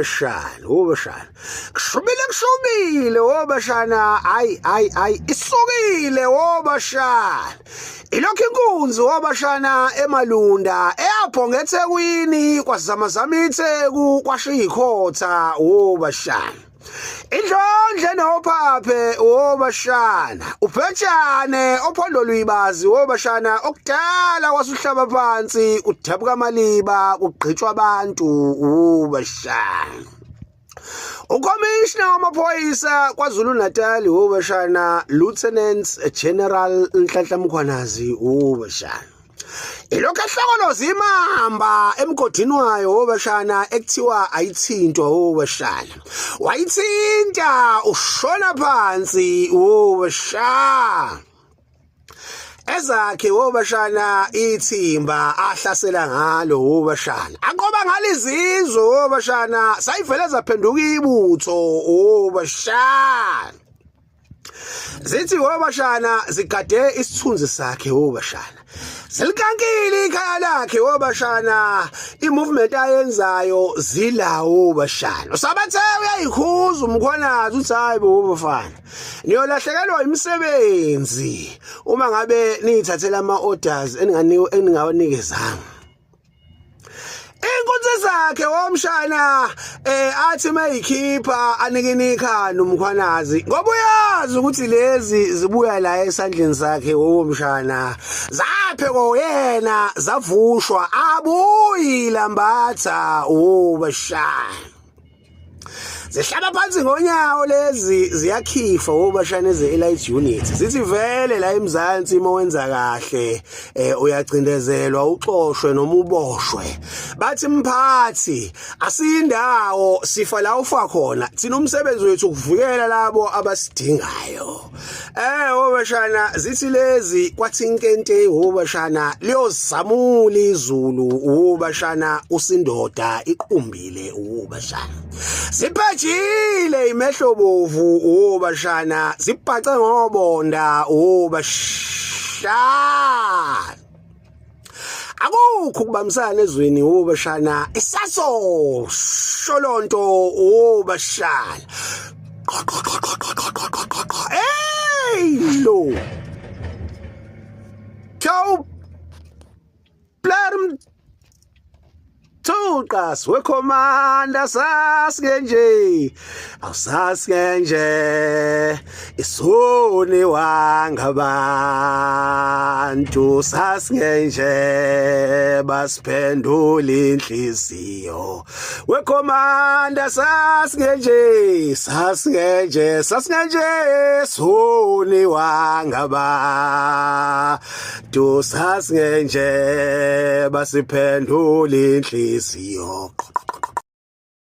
Obashana kushubile obashana ayi isukile obashana ilokhu inkunzi obashana emalunda eyaphonga eThekwini kwazamazama iTheku kwashiyikhotha obashana indlondle nophaphe obashana ubhejane ophondo lwibazi obashana okudala kwasuhlaba phansi udabuka amaliba kugqitshwa abantu obashana uCommissioner wamaphoyisa kwaZulu Natal obashana Lieutenant General Nhlanhla Mkhwanazi obashana ilokhu ehlokoloza imamba emgodini wayo obashana ekuthiwa ayithintwa obashana wayithinta ushona phansi obashana ezakhe obashana ithimba ahlasela ngalo obashana aqoba ngalizizwe obashana sayivele zaphenduka ibutho obashana zithi obashana zigade isithunzi sakhe obashana selikankile ikhaya lakhe obashana imovement ayenzayo zilawo obashana usabathe uyayikhuza umkhwanazi uthi hayi bo bafana niyolahlekelwa imisebenzi uma ngabe niyithathela ama orders eningawanikezanga inkunzi zakhe womshana athi mayikhipha anikini ikhanda umkhwanazi ngoba uyazi ukuthi lezi zibuya la esandleni sakhe womshana zapheko yena zavushwa abuyi lambatha obashana zihlaba phansi ngonyawo lezi ziyakhifa obashana eze-elite unit zithi vele la eMzansi uma wenza kahle uyacindezelwa uxoshwe noma uboshwe bathi mphathi asiyindawo sifa la ufa khona thina umsebenzi wethu ukuvikela labo abasidingayo obashana zithi lezi kwathi inkente obashana liyozamula izulu obashana usindoda iqumbile obashana siphathile imehlo bovu obashana sibhace ngobonda obashana akukho kubamisana ezweni obashana isaso sholonto obashana lo ciao blarm Tuqas wekhomanda sasike nje awusasike nje isoni wangabantu sasike nje basiphendula inhliziyo wekhomanda sasike nje soni wangabantu sasike nje basiphendula inhliziyo